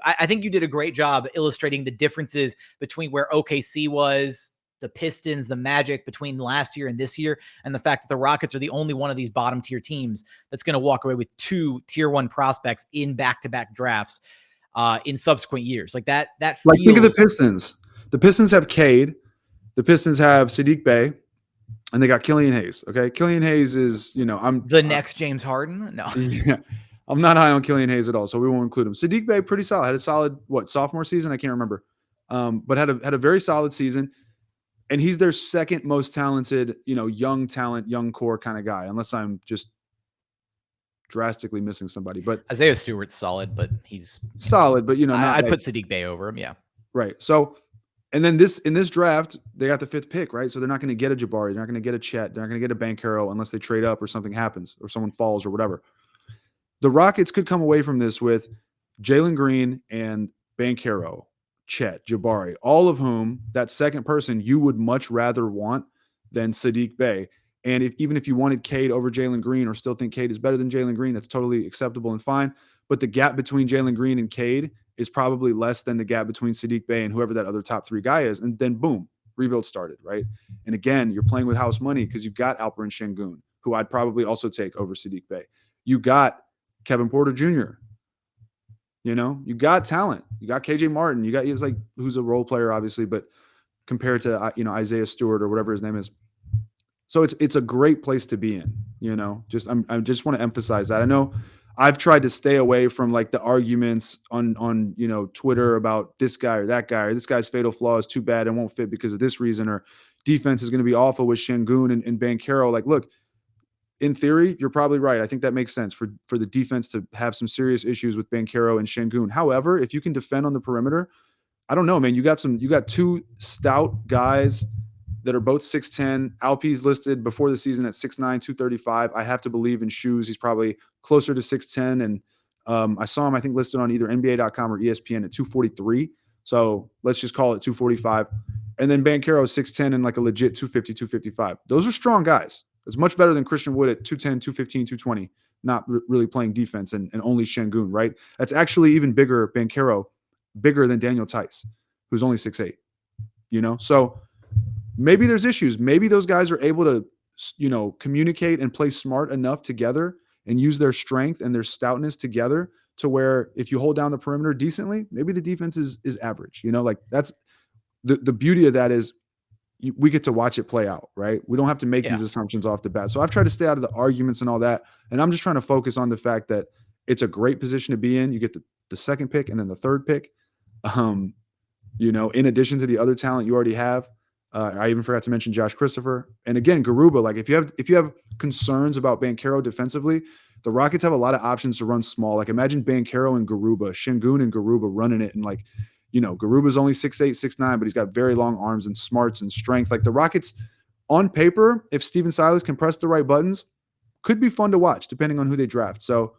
[SPEAKER 2] I think you did a great job illustrating the differences between where OKC was, the Pistons, the Magic, between last year and this year, and the fact that the Rockets are the only one of these bottom tier teams that's going to walk away with 2 tier 1 prospects in back-to-back drafts in subsequent years. Like that feels...
[SPEAKER 1] Like, think of the Pistons. The Pistons have Cade. The Pistons have Sadiq Bey. And they got Killian Hayes. Okay. Killian Hayes is, I'm
[SPEAKER 2] the next James Harden. No,
[SPEAKER 1] yeah, I'm not high on Killian Hayes at all. So we won't include him. Sadiq Bey, pretty solid. Had a solid, sophomore season? I can't remember. But had a very solid season. And he's their second most talented, young talent, young core kind of guy, unless I'm just drastically missing somebody. But
[SPEAKER 2] Isaiah Stewart's solid, but he's
[SPEAKER 1] solid, but
[SPEAKER 2] I'd put Sadiq Bey over him. Yeah.
[SPEAKER 1] Right. So, and then in this draft, they got the 5th pick, right? So they're not going to get a Jabari. They're not going to get a Chet. They're not going to get a Banchero unless they trade up or something happens or someone falls or whatever. the Rockets could come away from this with Jalen Green and Banchero, Chet, Jabari, all of whom that second person you would much rather want than Sadiq Bey. And even if you wanted Cade over Jalen Green or still think Cade is better than Jalen Green, that's totally acceptable and fine. But the gap between Jalen Green and Cade is probably less than the gap between Sadiq Bey and whoever that other top three guy is. And then boom, rebuild started, right? And again, you're playing with house money because you've got Alperen Şengün, who I'd probably also take over Sadiq Bey. You got Kevin Porter Jr. You got talent. You got KJ Martin. You got who's a role player, obviously, but compared to Isaiah Stewart or whatever his name is. So it's a great place to be in. I just want to emphasize that. I know I've tried to stay away from like the arguments on Twitter about this guy or that guy, or this guy's fatal flaw is too bad and won't fit because of this reason, or defense is going to be awful with Şengün and Banchero. Like, look, in theory, you're probably right. I think that makes sense for the defense to have some serious issues with Banchero and Şengün. However, if you can defend on the perimeter, I don't know, man. You got two stout guys that are both 6'10". Alpe's listed before the season at 6'9", 235. I have to believe in shoes. He's probably closer to 6'10". And I saw him, I think, listed on either NBA.com or ESPN at 243. So let's just call it 245. And then Banchero is 6'10" and like a legit 250, 255. Those are strong guys. It's much better than Christian Wood at 210, 215, 220, not really playing defense and only Şengün, right? That's actually even bigger, Banchero, bigger than Daniel Tice, who's only 6'8", So maybe there's issues. Maybe those guys are able to, communicate and play smart enough together and use their strength and their stoutness together to where if you hold down the perimeter decently, maybe the defense is average. That's the beauty of that is we get to watch it play out, right? We don't have to make these assumptions off the bat. So I've tried to stay out of the arguments and all that. And I'm just trying to focus on the fact that it's a great position to be in. You get the second pick and then the third pick, in addition to the other talent you already have. I even forgot to mention Josh Christopher. And again, Garuba, like if you have concerns about Banchero defensively, the Rockets have a lot of options to run small. Like imagine Banchero and Garuba, Şengün and Garuba running it, and Garuba's only 6'8", 6'9", but he's got very long arms and smarts and strength. Like the Rockets, on paper, if Steven Silas can press the right buttons, could be fun to watch depending on who they draft. So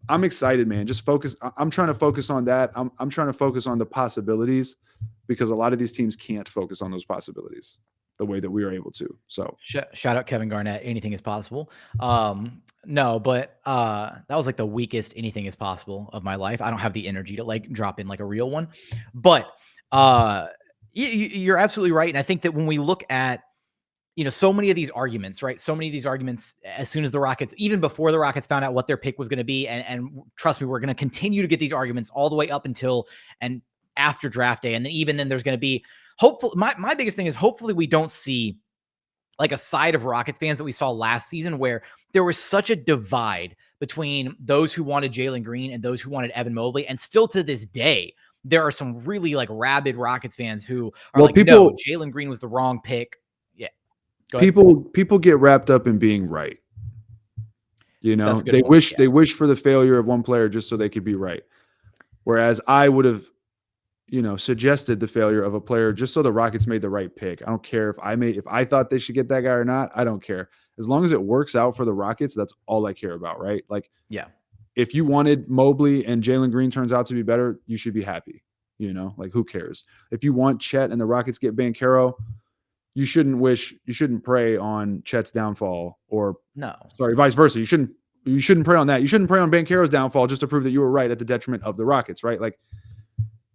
[SPEAKER 1] I'm excited, man. Just focus. I'm trying to focus on that. I'm trying to focus on the possibilities because a lot of these teams can't focus on those possibilities the way that we are able to. So
[SPEAKER 2] shout out Kevin Garnett. Anything is possible. No, but that was like the weakest anything is possible of my life. I don't have the energy to like drop in like a real one, but you're absolutely right. And I think that when we look at, so many of these arguments, right? So many of these arguments, as soon as the Rockets, even before the Rockets found out what their pick was going to be, and trust me, we're going to continue to get these arguments all the way up until and after draft day. And then even then there's going to be hopefully my biggest thing is hopefully we don't see like a side of Rockets fans that we saw last season where there was such a divide between those who wanted Jalen Green and those who wanted Evan Mobley. And still to this day, there are some really like rabid Rockets fans who are no, Jalen Green was the wrong pick. Yeah.
[SPEAKER 1] People get wrapped up in being right. They wish for the failure of one player just so they could be right. Whereas I would have, suggested the failure of a player just so the Rockets made the right pick. I don't care if I thought they should get that guy or not. I don't care. As long as it works out for the Rockets, that's all I care about, right? Like, yeah. If you wanted Mobley and Jalen Green turns out to be better, you should be happy. Like who cares? If you want Chet and the Rockets get Banchero, you shouldn't pray on Chet's downfall vice versa. You shouldn't pray on that. You shouldn't pray on Banchero's downfall just to prove that you were right at the detriment of the Rockets, right? Like,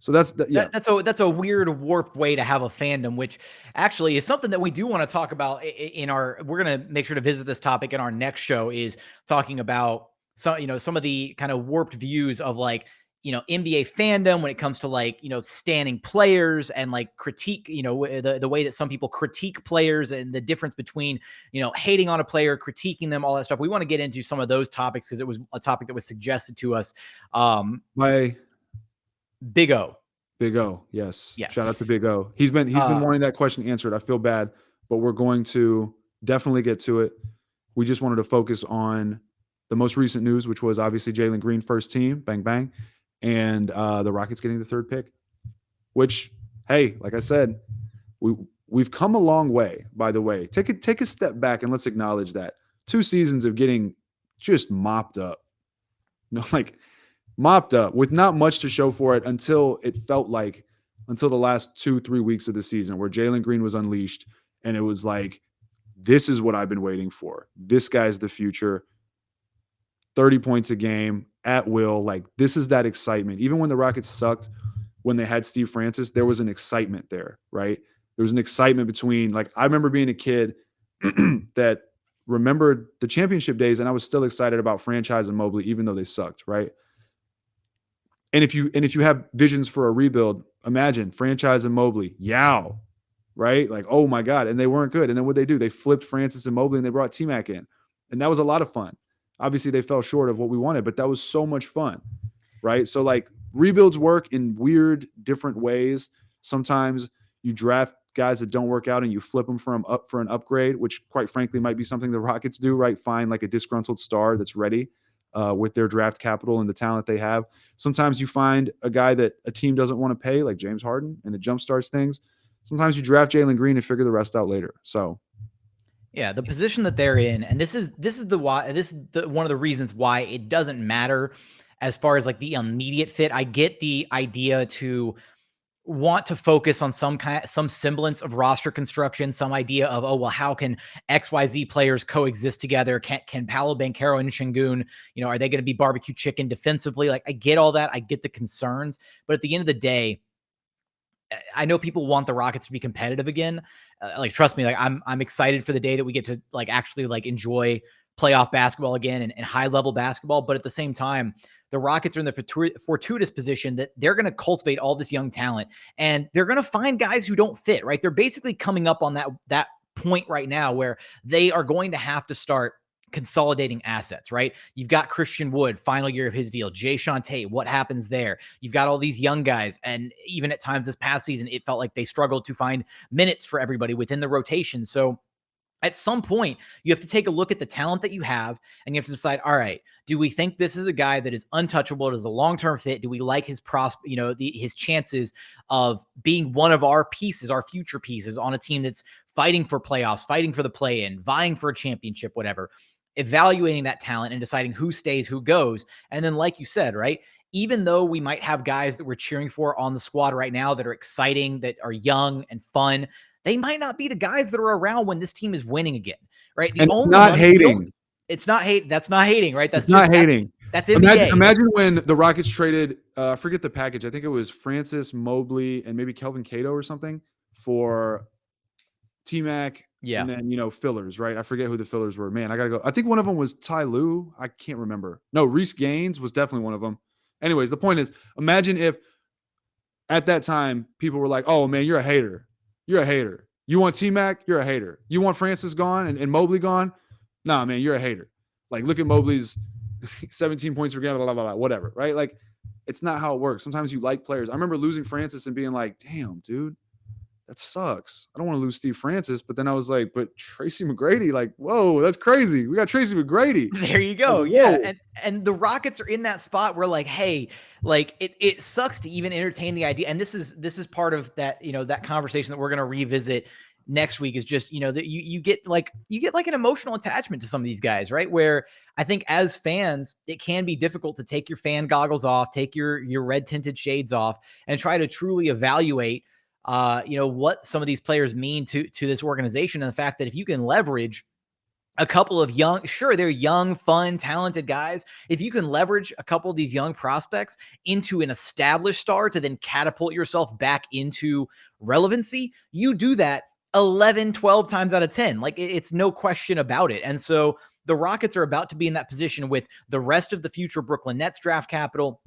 [SPEAKER 1] so that's a weird warped way to have a fandom, which actually is something that we do want to talk about we're going to make sure to visit this topic in our next show, is talking about some of the kind of warped views of like, NBA fandom when it comes to like, standing players and like critique, the way that some people critique players and the difference between, hating on a player, critiquing them, all that stuff. We want to get into some of those topics because it was a topic that was suggested to us. By
[SPEAKER 2] Big O.
[SPEAKER 1] Big O. Yes. Yeah. Shout out to Big O. He's been wanting that question answered. I feel bad, but we're going to definitely get to it. We just wanted to focus on the most recent news, which was obviously Jalen Green, first team, bang, bang. And the Rockets getting the third pick, which, hey, like I said, we've come a long way, by the way. Take a step back and let's acknowledge that 2 seasons of getting just mopped up like mopped up with not much to show for it until it felt like until the last 2-3 weeks of the season where Jalen Green was unleashed and it was like, this is what I've been waiting for. This guy's the future. 30 points a game at will. Like, this is that excitement. Even when the Rockets sucked, when they had Steve Francis, there was an excitement there, right? There was an excitement between, like, I remember being a kid that remembered the championship days, and I was still excited about Franchise and Mobley, even though they sucked, right? And if you have visions for a rebuild, imagine Franchise and Mobley, yow, right? Like, oh my God. And they weren't good. And then what they do? They flipped Francis and Mobley and they brought T-Mac in. And that was a lot of fun. Obviously, they fell short of what we wanted, but that was so much fun, right? So, like, rebuilds work in weird, different ways. Sometimes you draft guys that don't work out and you flip them up for an upgrade, which, quite frankly, might be something the Rockets do, right? Find like a disgruntled star that's ready with their draft capital and the talent they have. Sometimes you find a guy that a team doesn't want to pay, like James Harden, and it jumpstarts things. Sometimes you draft Jalen Green and figure the rest out later. So,
[SPEAKER 2] yeah, the position that they're in, and this is one of the reasons why it doesn't matter as far as like the immediate fit. I get the idea to want to focus on some semblance of roster construction, some idea of, oh, well, how can XYZ players coexist together? Can Paolo Banchero and Şengün, are they going to be barbecue chicken defensively? Like, I get all that. I get the concerns, but at the end of the day, I know people want the Rockets to be competitive again. Like, trust me, like I'm excited for the day that we get to like actually like enjoy playoff basketball again and high level basketball. But at the same time, the Rockets are in the fortuitous position that they're going to cultivate all this young talent and they're going to find guys who don't fit, right? They're basically coming up on that point right now where they are going to have to start consolidating assets, right? You've got Christian Wood, final year of his deal. Jae'Sean Tate, what happens there? You've got all these young guys. And even at times this past season, it felt like they struggled to find minutes for everybody within the rotation. So at some point, you have to take a look at the talent that you have and you have to decide, all right, do we think this is a guy that is untouchable, is a long-term fit? Do we like his his chances of being one of our pieces, our future pieces on a team that's fighting for playoffs, fighting for the play-in, vying for a championship, whatever? Evaluating that talent and deciding who stays, who goes. And then, like you said, right, even though we might have guys that we're cheering for on the squad right now that are exciting, that are young and fun, they might not be the guys that are around when this team is winning again, right?
[SPEAKER 1] It's not hating.
[SPEAKER 2] It's not hate. That's not hating, right? That's
[SPEAKER 1] just not hating.
[SPEAKER 2] That's NBA.
[SPEAKER 1] Imagine when the Rockets traded, I forget the package. I think it was Francis, Mobley, and maybe Kelvin Cato or something for T-Mac.
[SPEAKER 2] Yeah.
[SPEAKER 1] And then, fillers, right? I forget who the fillers were. Man, I got to go. I think one of them was Ty Lue. I can't remember. No, Reese Gaines was definitely one of them. Anyways, the point is, imagine if at that time people were like, oh, man, you're a hater. You're a hater. You want T-Mac? You're a hater. You want Francis gone and Mobley gone? Nah, man, you're a hater. Like, look at Mobley's 17 points per game, blah, blah, blah, whatever, right? Like, it's not how it works. Sometimes you like players. I remember losing Francis and being like, damn, dude, that sucks. I don't want to lose Steve Francis. But then I was like, but Tracy McGrady, like, whoa, that's crazy. We got Tracy McGrady.
[SPEAKER 2] There you go.
[SPEAKER 1] Like,
[SPEAKER 2] yeah. And the Rockets are in that spot where, like, hey, like it sucks to even entertain the idea. And this is part of that, that conversation that we're going to revisit next week is just, that you get like an emotional attachment to some of these guys, right? Where I think as fans, it can be difficult to take your fan goggles off, take your red tinted shades off and try to truly evaluate what some of these players mean to this organization. And the fact that if you can leverage a couple of they're young, fun, talented guys. If you can leverage a couple of these young prospects into an established star to then catapult yourself back into relevancy, you do that 11, 12 times out of 10. Like, it's no question about it. And so the Rockets are about to be in that position with the rest of the future Brooklyn Nets draft capital,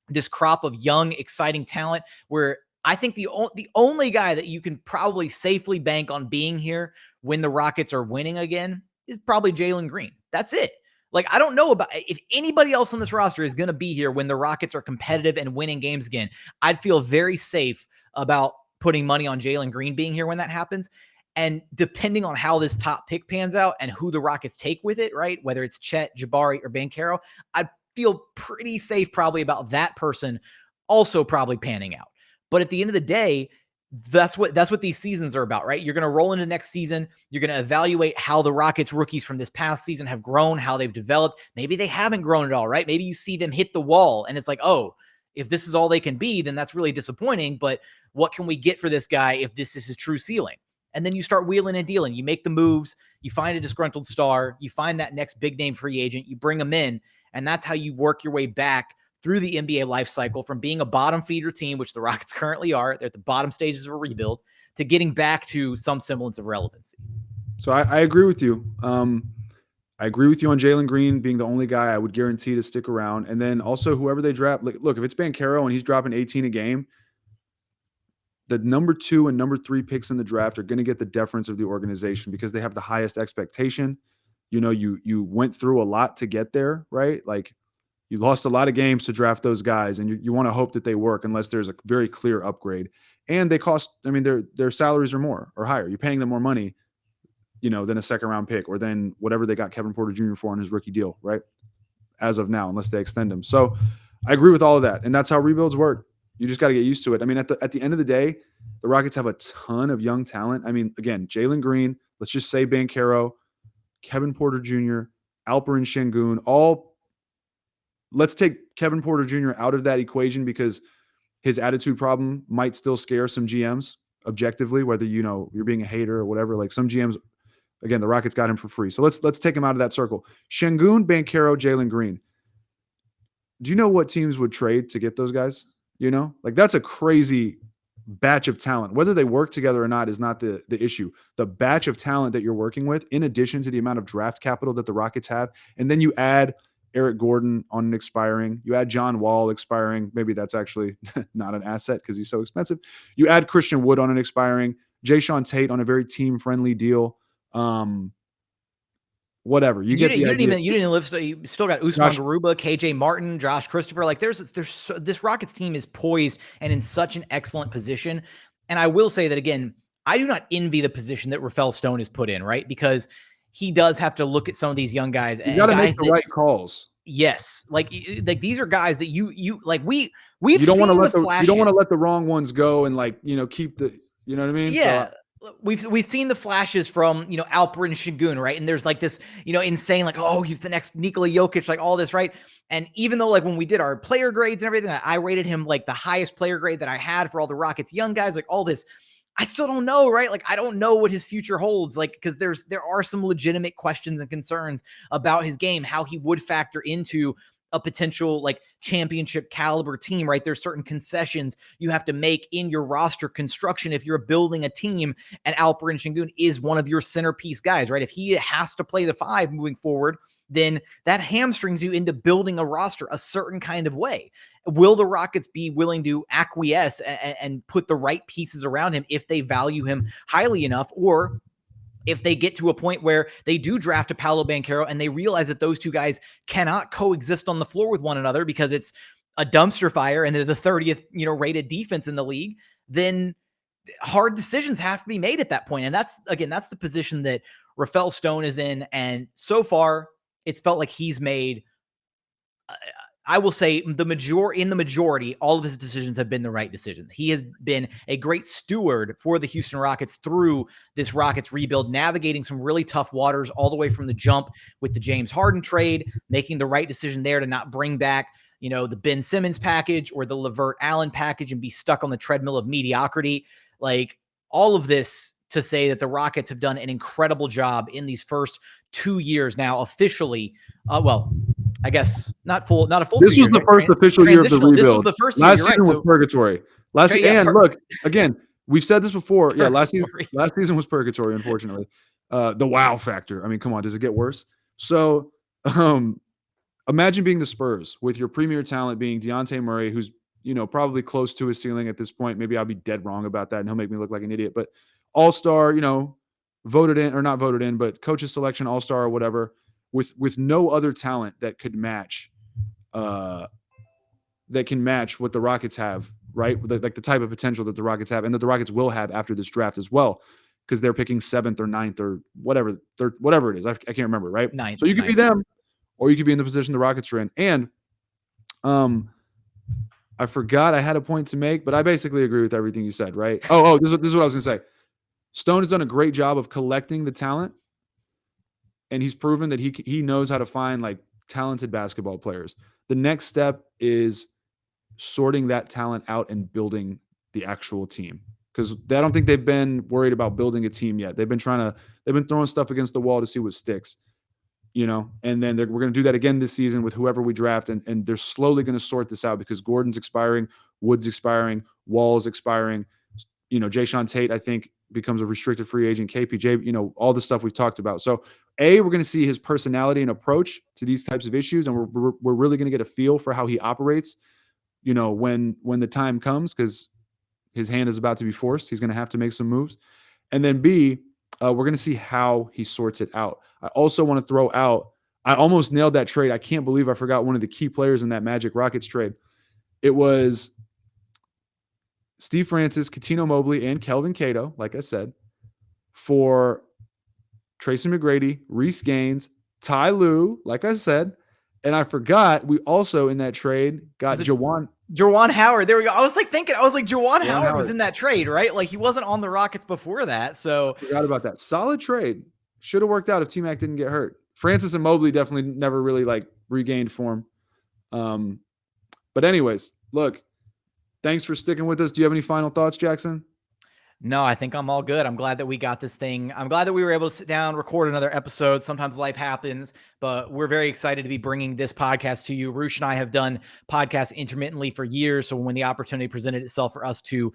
[SPEAKER 2] this crop of young, exciting talent where I think the only guy that you can probably safely bank on being here when the Rockets are winning again is probably Jalen Green. That's it. Like, I don't know about if anybody else on this roster is going to be here when the Rockets are competitive and winning games again. I'd feel very safe about putting money on Jalen Green being here when that happens. And depending on how this top pick pans out and who the Rockets take with it, right, whether it's Chet, Jabari, or Banchero, I'd feel pretty safe probably about that person also probably panning out. But at the end of the day, that's what these seasons are about, right? You're going to roll into next season. You're going to evaluate how the Rockets rookies from this past season have grown, how they've developed. Maybe they haven't grown at all, right? Maybe you see them hit the wall and it's like, oh, if this is all they can be, then that's really disappointing. But what can we get for this guy if this is his true ceiling? And then you start wheeling and dealing. You make the moves. You find a disgruntled star. You find that next big name free agent. You bring them in. And that's how you work your way back through the NBA life cycle from being a bottom feeder team, which the Rockets currently are. They're at the bottom stages of a rebuild, to getting back to some semblance of relevancy.
[SPEAKER 1] So I agree with you. I agree with you on Jalen Green being the only guy I would guarantee to stick around. And then also whoever they draft, look, if it's Banchero and he's dropping 18 a game, the number 2 and number 3 picks in the draft are going to get the deference of the organization because they have the highest expectation. You know, you went through a lot to get there, right? Like, you lost a lot of games to draft those guys, and you want to hope that they work unless there's a very clear upgrade. And they cost, I mean, their salaries are more or higher. You're paying them more money, you know, than a second round pick or than whatever they got Kevin Porter Jr. for on his rookie deal, right? As of now, unless they extend him. So I agree with all of that. And that's how rebuilds work. You just got to get used to it. I mean, at the end of the day, the Rockets have a ton of young talent. I mean, again, Jalen Green, let's just say Banchero, Kevin Porter Jr., Alperen Şengün, all. Let's take Kevin Porter Jr. out of that equation because his attitude problem might still scare some GMs objectively, whether, you know, you're being a hater or whatever. Like, some GMs, again, the Rockets got him for free. So let's take him out of that circle. Şengün, Banchero, Jalen Green. Do you know what teams would trade to get those guys? You know, like, that's a crazy batch of talent. Whether they work together or not is not the issue. The batch of talent that you're working with, in addition to the amount of draft capital that the Rockets have, and then you add Eric Gordon on an expiring. You add John Wall expiring. Maybe that's actually not an asset because he's so expensive. You add Christian Wood on an expiring. Jayshawn Tate on a very team-friendly deal. Whatever. You didn't
[SPEAKER 2] even live. You still got Usman Garuba, KJ Martin, Josh Christopher. Like, this Rockets team is poised and in such an excellent position. And I will say that again, I do not envy the position that Rafael Stone is put in, right? Because he does have to look at some of these young guys.
[SPEAKER 1] You got to make the right calls.
[SPEAKER 2] Yes, like these are guys that you like. We've
[SPEAKER 1] you don't want to let
[SPEAKER 2] the
[SPEAKER 1] you don't want to let the wrong ones go and, like, you know, keep the, you know what I mean?
[SPEAKER 2] Yeah. So, we've seen the flashes from, you know, Alperen Şengün, right? And there's like this, you know, insane, like, oh, he's the next Nikola Jokic, like all this, right? And even though, like, when we did our player grades and everything, I rated him like the highest player grade that I had for all the Rockets young guys, like all this, I still don't know, right? Like, I don't know what his future holds, like, because there are some legitimate questions and concerns about his game, how he would factor into a potential, like, championship caliber team, right? There's certain concessions you have to make in your roster construction if you're building a team, and Alperen Şengün is one of your centerpiece guys, right? If he has to play the 5 moving forward, then that hamstrings you into building a roster a certain kind of way. Will the Rockets be willing to acquiesce and put the right pieces around him if they value him highly enough? Or if they get to a point where they do draft a Paolo Banchero and they realize that those two guys cannot coexist on the floor with one another because it's a dumpster fire and they're the 30th, you know, rated defense in the league, then hard decisions have to be made at that point. And that's the position that Rafael Stone is in. And so far, it's felt like he's made, I will say, in the majority, all of his decisions have been the right decisions. He has been a great steward for the Houston Rockets through this Rockets rebuild, navigating some really tough waters all the way from the jump with the James Harden trade, making the right decision there to not bring back, you know, the Ben Simmons package or the LeVert Allen package and be stuck on the treadmill of mediocrity. Like, all of this to say that the Rockets have done an incredible job in these first 2 years now officially. Well, I guess not a full.
[SPEAKER 1] This was the first official year of the rebuild.
[SPEAKER 2] This was the first
[SPEAKER 1] last season was purgatory. And look, again, we've said this before. Yeah, last season was purgatory, unfortunately. The wow factor. I mean, come on, does it get worse? So imagine being the Spurs with your premier talent being Dejounte Murray, who's, you know, probably close to his ceiling at this point. Maybe I'll be dead wrong about that and he'll make me look like an idiot. But all-star, you know, voted in or not voted in, but coach's selection, all-star or whatever, with no other talent that could match, that can match what the Rockets have, right? Like the type of potential that the Rockets have and that the Rockets will have after this draft as well, because they're picking 7th or 9th or whatever it is. I can't remember, right?
[SPEAKER 2] 9th,
[SPEAKER 1] so you could be them, or you could be in the position the Rockets are in. And I forgot I had a point to make, but I basically agree with everything you said, right? Oh, this is what I was going to say. Stone has done a great job of collecting the talent, and he's proven that he knows how to find like talented basketball players. The next step is sorting that talent out and building the actual team, because I don't think they've been worried about building a team yet. They've been throwing stuff against the wall to see what sticks, and then we're going to do that again this season with whoever we draft. And they're slowly going to sort this out because Gordon's expiring, Wood's expiring, Wall's expiring. Jayshawn Tate, I think, becomes a restricted free agent. KPJ, all the stuff we've talked about. So we're going to see his personality and approach to these types of issues. And we're really going to get a feel for how he operates, when the time comes, because his hand is about to be forced. He's going to have to make some moves. And then B, we're going to see how he sorts it out. I also want to throw out, I almost nailed that trade. I can't believe I forgot one of the key players in that Magic Rockets trade. It was Steve Francis, Coutinho Mobley, and Kelvin Cato, like I said, for Tracy McGrady, Reese Gaines, Ty Lue, like I said. And I forgot, we also in that trade got
[SPEAKER 2] Juwan Howard. There we go. I was like Juwan Howard was in that trade, right? Like he wasn't on the Rockets before that. So
[SPEAKER 1] I forgot about that. Solid trade. Should have worked out if T-Mac didn't get hurt. Francis and Mobley definitely never really like regained form. But anyways, look, thanks for sticking with us. Do you have any final thoughts, Jackson?
[SPEAKER 2] No, I think I'm all good. I'm glad that we got this thing. I'm glad that we were able to sit down, record another episode. Sometimes life happens, but we're very excited to be bringing this podcast to you. Roosh and I have done podcasts intermittently for years. So when the opportunity presented itself for us to,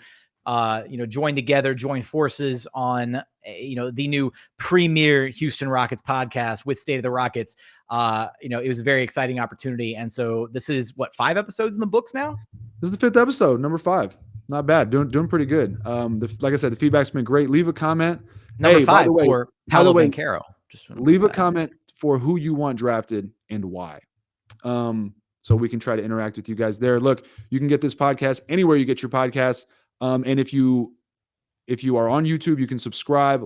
[SPEAKER 2] join together, join forces on, the new premier Houston Rockets podcast with State of the Rockets, it was a very exciting opportunity. And so this is 5 episodes in the books now?
[SPEAKER 1] This is the 5th episode, number 5. Not bad. Doing pretty good. Like I said, the feedback's been great. Leave a comment.
[SPEAKER 2] Number 5 for Paolo Banchero.
[SPEAKER 1] Leave a comment for who you want drafted and why. So we can try to interact with you guys there. Look, you can get this podcast anywhere you get your podcasts. And if you are on YouTube, you can subscribe,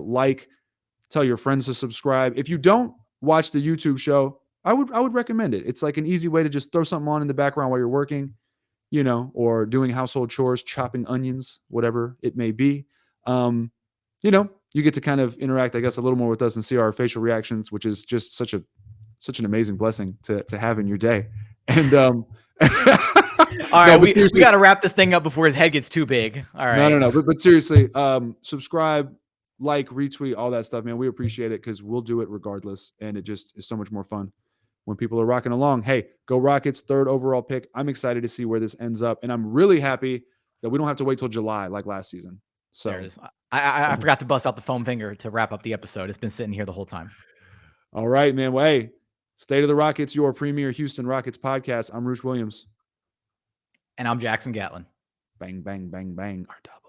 [SPEAKER 1] tell your friends to subscribe. If you don't watch the YouTube show, I would recommend it. It's like an easy way to just throw something on in the background while you're working, or doing household chores, chopping onions, whatever it may be. You get to kind of interact, I guess, a little more with us and see our facial reactions, which is just such an amazing blessing to have in your day. And all
[SPEAKER 2] right, we got to wrap this thing up before his head gets too big. All right.
[SPEAKER 1] No. But seriously, subscribe, retweet, all that stuff, man. We appreciate it because we'll do it regardless. And it just is so much more fun when people are rocking along. Hey, go Rockets, 3rd overall pick. I'm excited to see where this ends up. And I'm really happy that we don't have to wait till July like last season. So
[SPEAKER 2] there it is. I forgot to bust out the foam finger to wrap up the episode. It's been sitting here the whole time.
[SPEAKER 1] All right, man. Well, hey, State of the Rockets, your premier Houston Rockets podcast. I'm Roosh Williams.
[SPEAKER 2] And I'm Jackson Gatlin.
[SPEAKER 1] Bang, bang, bang, bang. RW.